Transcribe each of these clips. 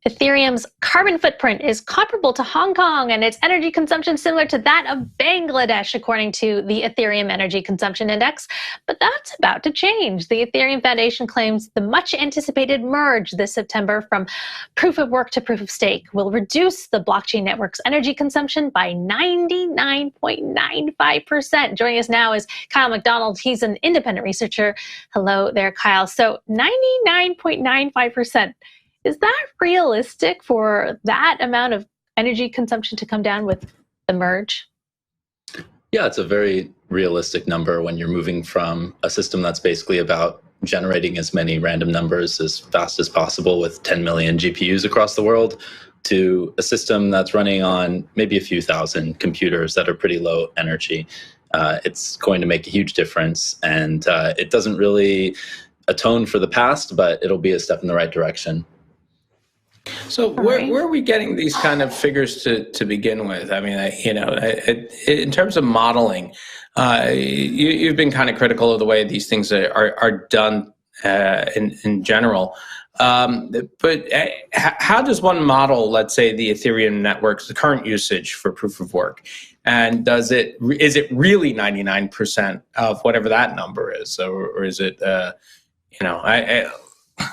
Ethereum's carbon footprint is comparable to Hong Kong and its energy consumption similar to that of Bangladesh, according to the Ethereum Energy Consumption Index. But that's about to change. The Ethereum Foundation claims the much-anticipated merge this September from proof of work to proof of stake will reduce the blockchain network's energy consumption by 99.95%. Joining us now is Kyle McDonald. He's an independent researcher. Hello there, Kyle. So 99.95%. Is that realistic for that amount of energy consumption to come down with the merge? Yeah, it's a very realistic number when you're moving from a system that's basically about generating as many random numbers as fast as possible with 10 million GPUs across the world to a system that's running on maybe a few thousand computers that are pretty low energy. It's going to make a huge difference, and it doesn't really atone for the past, but it'll be a step in the right direction. So where are we getting these kind of figures to begin with? I mean, in terms of modeling, you've been kind of critical of the way these things are done in general. But how does one model, let's say, the Ethereum network's the current usage for proof of work? And is it really 99% of whatever that number is, or is it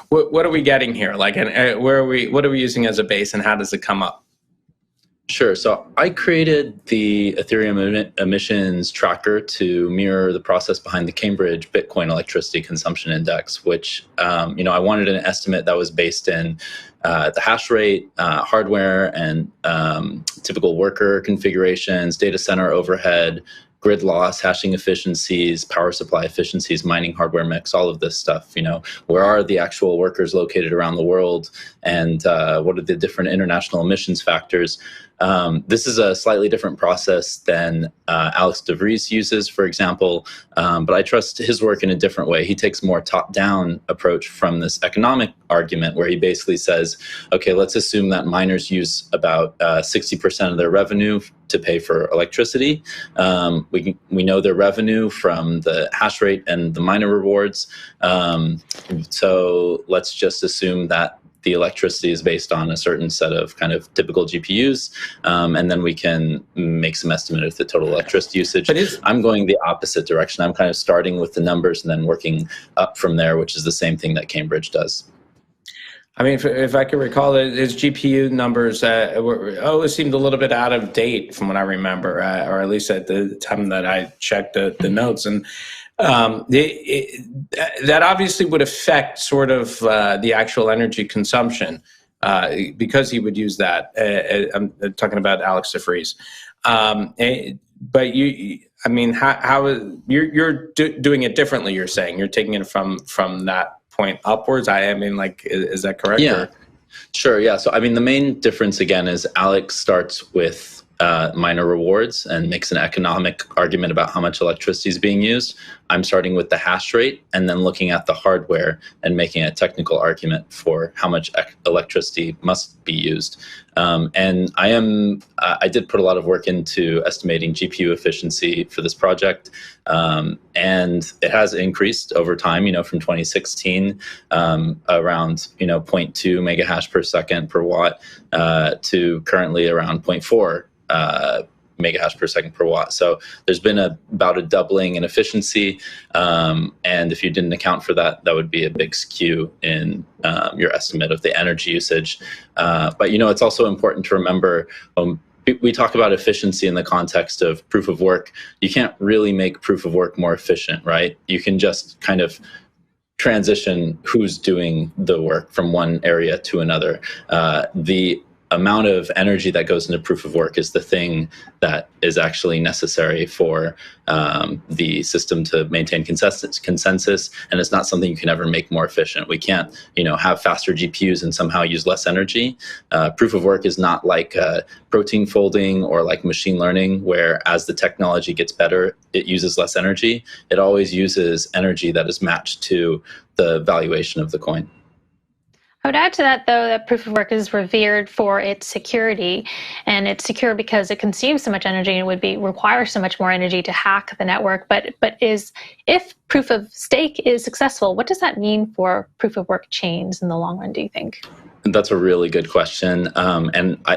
what are we getting here? Like, and what are we using as a base, and how does it come up? Sure. So I created the Ethereum emissions tracker to mirror the process behind the Cambridge Bitcoin Electricity Consumption Index, which, I wanted an estimate that was based in the hash rate, hardware, and typical worker configurations, data center overhead, grid loss, hashing efficiencies, power supply efficiencies, mining hardware mix, all of this stuff. Where are the actual workers located around the world, and what are the different international emissions factors? This is a slightly different process than Alex DeVries uses, for example, but I trust his work in a different way. He takes a more top-down approach from this economic argument, where he basically says, okay, let's assume that miners use about 60% of their revenue to pay for electricity. We know their revenue from the hash rate and the miner rewards. So let's just assume that the electricity is based on a certain set of kind of typical GPUs, and then we can make some estimate of the total electricity usage. I'm going the opposite direction. I'm kind of starting with the numbers and then working up from there, which is the same thing that Cambridge does. I mean, if I can recall, his GPU numbers always seemed a little bit out of date from what I remember, or at least at the time that I checked the notes. And that obviously would affect sort of the actual energy consumption because he would use that. I'm talking about Alex DeVries. But you're doing it differently? You're saying you're taking it from that point upwards. Is that correct? Yeah, sure. Yeah. So, the main difference again is Alex starts with miner rewards and makes an economic argument about how much electricity is being used. I'm starting with the hash rate and then looking at the hardware and making a technical argument for how much electricity must be used. And I did put a lot of work into estimating GPU efficiency for this project. And it has increased over time, from 2016, around, 0.2 megahash per second per watt, to currently around 0.4 megahash per second per watt. So there's been about a doubling in efficiency. And if you didn't account for that, that would be a big skew in your estimate of the energy usage. But, it's also important to remember, we talk about efficiency in the context of proof of work. You can't really make proof of work more efficient, right? You can just kind of transition who's doing the work from one area to another. The amount of energy that goes into proof of work is the thing that is actually necessary for the system to maintain consensus, and it's not something you can ever make more efficient. We can't, have faster GPUs and somehow use less energy. Proof of work is not like protein folding or like machine learning, where as the technology gets better, it uses less energy. It always uses energy that is matched to the valuation of the coin. I would add to that, though, that proof of work is revered for its security, and it's secure because it consumes so much energy and would require so much more energy to hack the network. But if proof of stake is successful, what does that mean for proof of work chains in the long run, do you think? That's a really good question.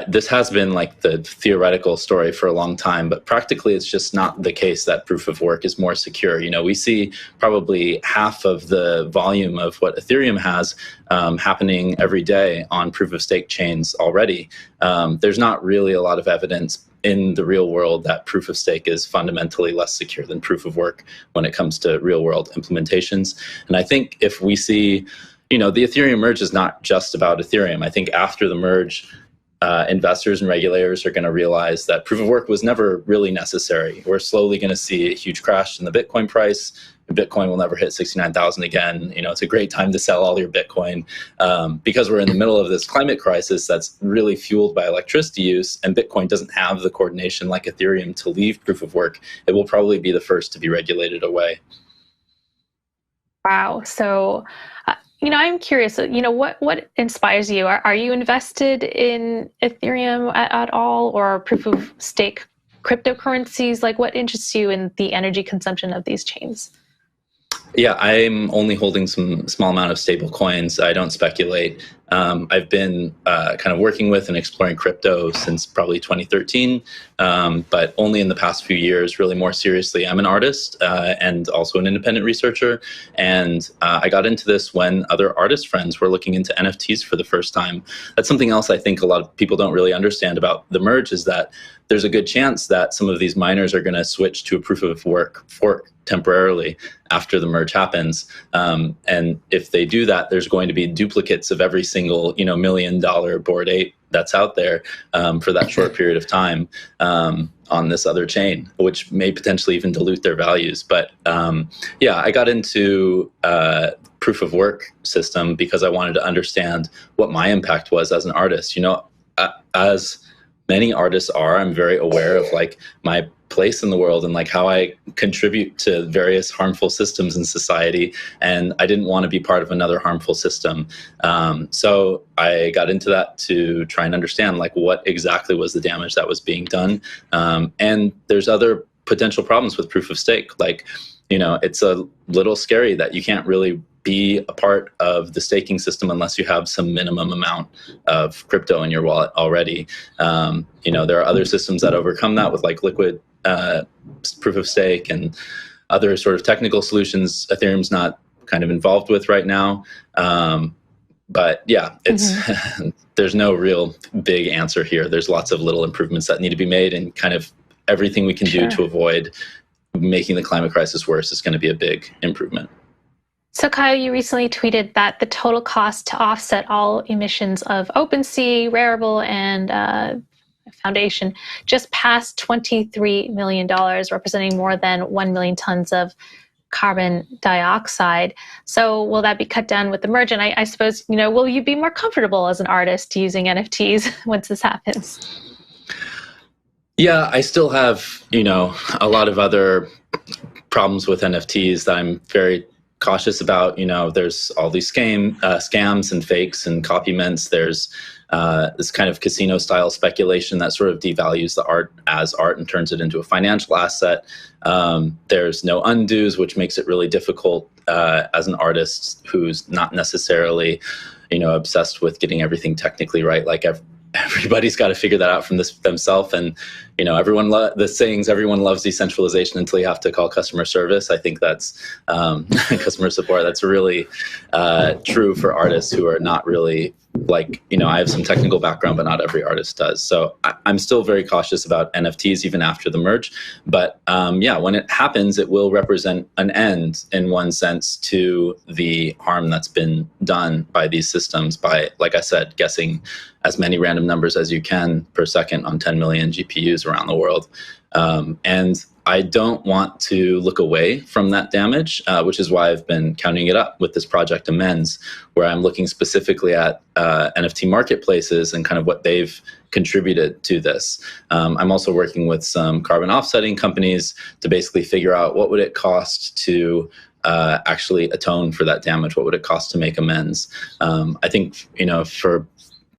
This has been like the theoretical story for a long time, but practically it's just not the case that proof of work is more secure. We see probably half of the volume of what Ethereum has happening every day on proof of stake chains already. There's not really a lot of evidence in the real world that proof of stake is fundamentally less secure than proof of work when it comes to real world implementations. And I think if we see the Ethereum merge is not just about Ethereum. I think after the merge, investors and regulators are going to realize that proof of work was never really necessary. We're slowly going to see a huge crash in the Bitcoin price. Bitcoin will never hit 69,000 again. It's a great time to sell all your Bitcoin because we're in the middle of this climate crisis that's really fueled by electricity use, and Bitcoin doesn't have the coordination like Ethereum to leave proof of work. It will probably be the first to be regulated away. Wow. So, I'm curious, what inspires you? Are you invested in Ethereum at all, or proof of stake cryptocurrencies? Like, what interests you in the energy consumption of these chains? Yeah, I'm only holding some small amount of stable coins. I don't speculate. I've been kind of working with and exploring crypto since probably 2013, but only in the past few years, really more seriously. I'm an artist and also an independent researcher, and I got into this when other artist friends were looking into NFTs for the first time. That's something else I think a lot of people don't really understand about the merge, is that there's a good chance that some of these miners are going to switch to a proof of work fork temporarily after the merge happens. And if they do that, there's going to be duplicates of every single, $1 million Bored Ape that's out there for that short period of time on this other chain, which may potentially even dilute their values. But I got into proof of work system because I wanted to understand what my impact was as an artist. As many artists are, I'm very aware of like my place in the world and like how I contribute to various harmful systems in society, and I didn't want to be part of another harmful system. So I got into that to try and understand like what exactly was the damage that was being done. And there's other potential problems with proof of stake. Like, it's a little scary that you can't really be a part of the staking system unless you have some minimum amount of crypto in your wallet already. There are other systems that overcome that with like liquid proof of stake and other sort of technical solutions Ethereum's not kind of involved with right now. But yeah, it's there's no real big answer here. There's lots of little improvements that need to be made, and kind of everything we can do to avoid making the climate crisis worse is going to be a big improvement. So Kyle, you recently tweeted that the total cost to offset all emissions of OpenSea, Rarible, and Foundation just passed $23 million, representing more than 1 million tons of carbon dioxide. So will that be cut down with the merge? And I suppose, will you be more comfortable as an artist using NFTs once this happens? Yeah, I still have, a lot of other problems with NFTs that I'm very cautious about. There's all these scams and fakes and copy mints. There's this kind of casino style speculation that sort of devalues the art as art and turns it into a financial asset. There's no undos, which makes it really difficult as an artist who's not necessarily, obsessed with getting everything technically right. Like everybody's got to figure that out from themselves. And, everyone loves decentralization until you have to call customer service. I think that's customer support. That's really true for artists who are not really like, I have some technical background, but not every artist does. So I'm still very cautious about NFTs even after the merge. But when it happens, it will represent an end in one sense to the harm that's been done by these systems by, like I said, guessing as many random numbers as you can per second on 10 million GPUs around the world. And I don't want to look away from that damage, which is why I've been counting it up with this project Amends, where I'm looking specifically at NFT marketplaces and kind of what they've contributed to this. I'm also working with some carbon offsetting companies to basically figure out what would it cost to actually atone for that damage. What would it cost to make amends? I think, for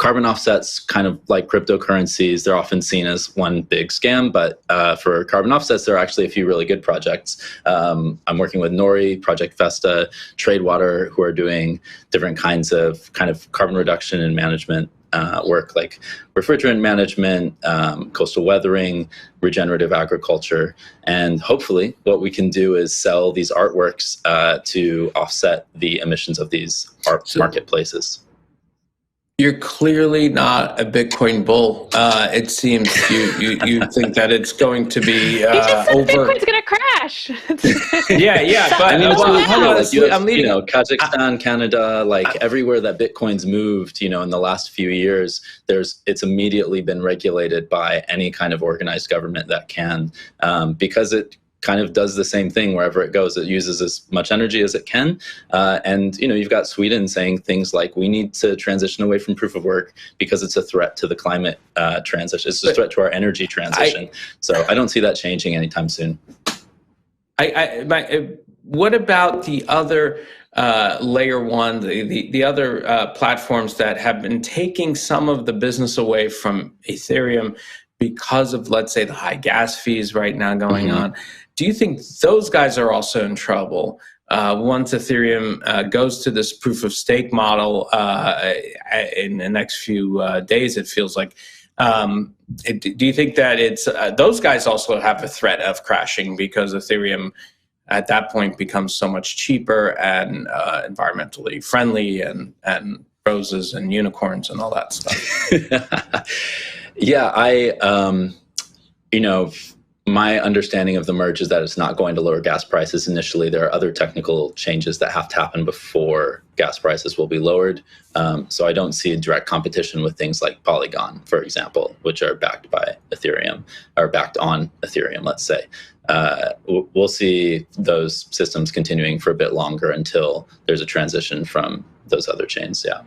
carbon offsets, kind of like cryptocurrencies, they're often seen as one big scam, but for carbon offsets, there are actually a few really good projects. I'm working with Nori, Project Vesta, Tradewater, who are doing different kinds of carbon reduction and management work, like refrigerant management, coastal weathering, regenerative agriculture. And hopefully what we can do is sell these artworks to offset the emissions of these art marketplaces. You're clearly not a Bitcoin bull. It seems you think that it's going to be over. Bitcoin's going to crash. yeah. But I'm leading. Kazakhstan, Canada, like everywhere that Bitcoin's moved, in the last few years, it's immediately been regulated by any kind of organized government that can, because it kind of does the same thing wherever it goes. It uses as much energy as it can. And, you've got Sweden saying things like, we need to transition away from proof of work because it's a threat to the climate transition. It's a threat to our energy transition. So I don't see that changing anytime soon. What about the other layer one, the other platforms that have been taking some of the business away from Ethereum because of, let's say, the high gas fees right now going on? Do you think those guys are also in trouble once Ethereum goes to this proof of stake model in the next few days? It feels like. Do you think that it's those guys also have a threat of crashing because Ethereum at that point becomes so much cheaper and environmentally friendly and roses and unicorns and all that stuff? Yeah, my understanding of the merge is that it's not going to lower gas prices initially. There are other technical changes that have to happen before gas prices will be lowered. So I don't see a direct competition with things like Polygon, for example, which are backed by Ethereum, or backed on Ethereum, let's say. We'll see those systems continuing for a bit longer until there's a transition from those other chains, yeah.